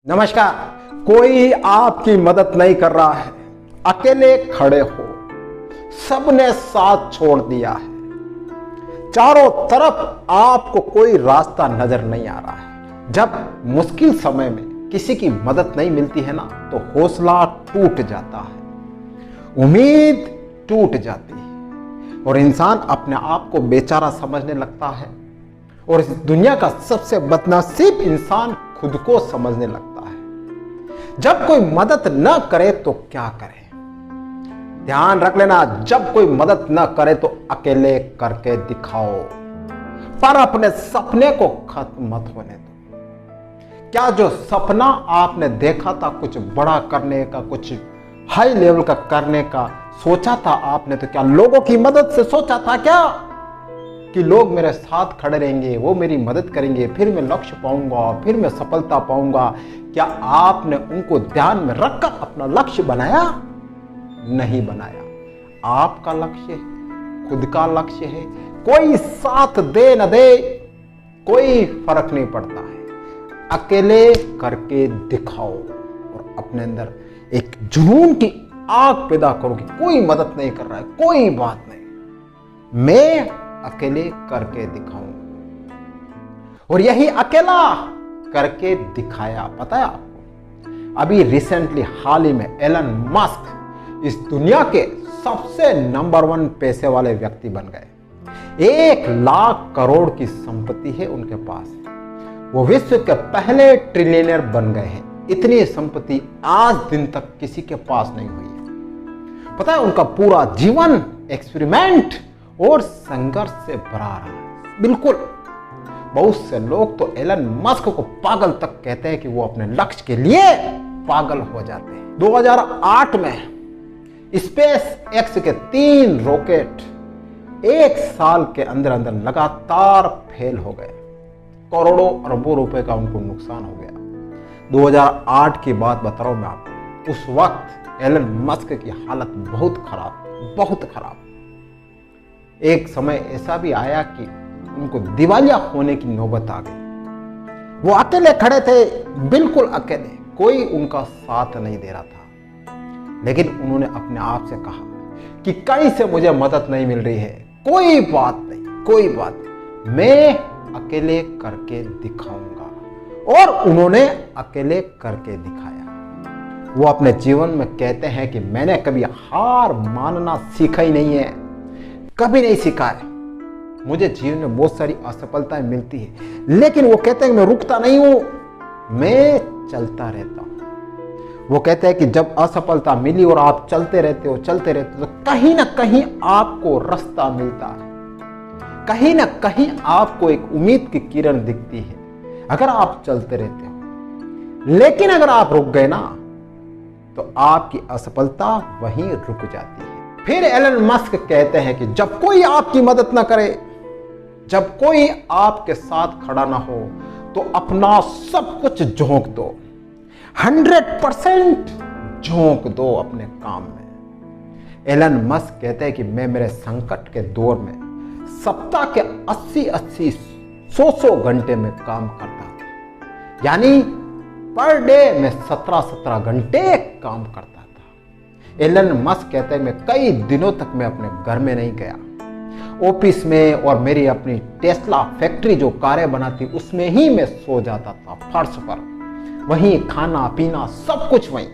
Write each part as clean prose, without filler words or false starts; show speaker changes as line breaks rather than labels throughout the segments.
नमस्कार। कोई आपकी मदद नहीं कर रहा है, अकेले खड़े हो, सबने साथ छोड़ दिया है, चारों तरफ आपको कोई रास्ता नजर नहीं आ रहा है। जब मुश्किल समय में किसी की मदद नहीं मिलती है ना, तो हौसला टूट जाता है, उम्मीद टूट जाती है और इंसान अपने आप को बेचारा समझने लगता है और इस दुनिया का सबसे बदनसीब इंसान खुद को समझने लगता है। जब कोई मदद न करे तो क्या करे? ध्यान रख लेना, जब कोई मदद न करे तो अकेले करके दिखाओ, पर अपने सपने को खत्म मत होने दो। क्या जो सपना आपने देखा था कुछ बड़ा करने का, कुछ हाई लेवल का करने का सोचा था आपने, तो क्या लोगों की मदद से सोचा था क्या कि लोग मेरे साथ खड़े रहेंगे, वो मेरी मदद करेंगे, फिर मैं लक्ष्य पाऊंगा, फिर मैं सफलता पाऊंगा? क्या आपने उनको ध्यान में रखकर अपना लक्ष्य बनाया? नहीं बनाया। आपका लक्ष्य है, खुद का लक्ष्य है, कोई साथ दे न दे कोई फर्क नहीं पड़ता है। अकेले करके दिखाओ और अपने अंदर एक जुनून की आग पैदा करो कि कोई मदद नहीं कर रहा है, कोई बात नहीं, मैं अकेले करके दिखाऊंगा। और यही अकेला करके दिखाया, पता है आपको, अभी रिसेंटली हाल ही में एलन मस्क इस दुनिया के सबसे नंबर 1 पैसे वाले व्यक्ति बन गए। 1 लाख करोड़ की संपत्ति है उनके पास। वो विश्व के पहले ट्रिलियनर बन गए हैं। इतनी संपत्ति आज दिन तक किसी के पास नहीं हुई है। पता है, उनका पूरा जीवन एक्सपेरिमेंट और संघर्ष से भरा रहा। बिल्कुल, बहुत से लोग तो एलन मस्क को पागल तक कहते हैं कि वो अपने लक्ष्य के लिए पागल हो जाते हैं। 2008 में स्पेस एक्स के 3 रॉकेट 1 साल के अंदर अंदर लगातार फेल हो गए। करोड़ों अरबों रुपए का उनको नुकसान हो गया। 2008 की बात बता रहा हूं मैं आपको। उस वक्त एलन मस्क की हालत बहुत खराब, बहुत खराब। एक समय ऐसा भी आया कि उनको दिवालिया होने की नौबत आ गई। वो अकेले खड़े थे, बिल्कुल अकेले, कोई उनका साथ नहीं दे रहा था। लेकिन उन्होंने अपने आप से कहा कि कहीं से मुझे मदद नहीं मिल रही है, कोई बात नहीं, कोई बात नहीं, मैं अकेले करके दिखाऊंगा। और उन्होंने अकेले करके दिखाया। वो अपने जीवन में कहते हैं कि मैंने कभी हार मानना सीखा ही नहीं है, कभी नहीं सीखा है। मुझे जीवन में बहुत सारी असफलताएं मिलती है, लेकिन वो कहते हैं कि मैं रुकता नहीं हूं, मैं चलता रहता हूं। वो कहते हैं कि जब असफलता मिली और आप चलते रहते हो, तो कहीं ना कहीं आपको रास्ता मिलता है, कहीं ना कहीं आपको एक उम्मीद की किरण दिखती है, अगर आप चलते रहते हो। लेकिन अगर आप रुक गए ना, तो आपकी असफलता वहीं रुक जाती है। फिर एलन मस्क कहते हैं कि जब कोई आपकी मदद ना करे, जब कोई आपके साथ खड़ा ना हो, तो अपना सब कुछ झोंक दो, 100% झोंक दो अपने काम में। एलन मस्क कहते हैं कि मैं मेरे संकट के दौर में सप्ताह के 80-80, 100 घंटे में काम करता था, यानी पर डे में 17-17 घंटे काम करता था। एलन मस्क कहते हैं मैं कई दिनों तक मैं अपने घर में नहीं गया, ऑफिस में और मेरी अपनी टेस्ला फैक्ट्री जो कारें बनाती उसमें ही मैं सो जाता था, फर्श पर, वहीं खाना पीना सब कुछ वहीं।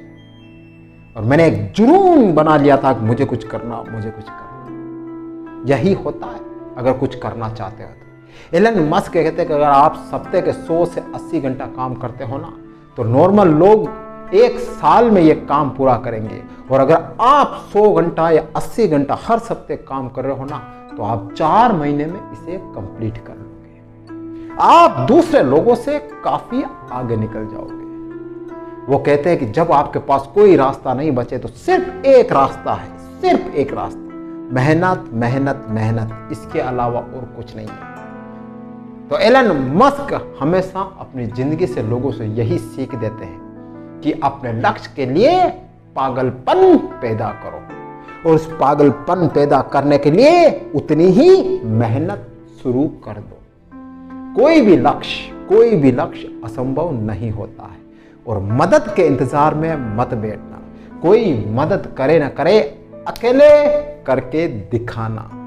और मैंने एक जुनून बना लिया था कि मुझे कुछ करना, मुझे कुछ करना। यही होता है अगर कुछ करना चाहते हो तो। एलन मस्क कहते हैं कि अगर आप सप्ताह के 100 से 80 घंटा काम करते हो ना, तो नॉर्मल लोग 1 साल में ये काम पूरा करेंगे। और अगर आप 100 घंटा या 80 घंटा हर सप्ताह काम कर रहे हो ना, तो आप 4 महीने में इसे कंप्लीट कर लोगे। आप दूसरे लोगों से काफी आगे निकल जाओगे। वो कहते हैं कि जब आपके पास कोई रास्ता नहीं बचे, तो सिर्फ एक रास्ता है, सिर्फ एक रास्ता, मेहनत, मेहनत, मेहनत, इसके अलावा और कुछ नहीं है। तो एलन मस्क हमेशा अपनी जिंदगी से लोगों से यही सीख देते हैं कि अपने लक्ष्य के लिए पागलपन पैदा करो, और उस पागलपन पैदा करने के लिए उतनी ही मेहनत शुरू कर दो। कोई भी लक्ष्य असंभव नहीं होता है, और मदद के इंतजार में मत बैठना। कोई मदद करे ना करे, अकेले करके दिखाना।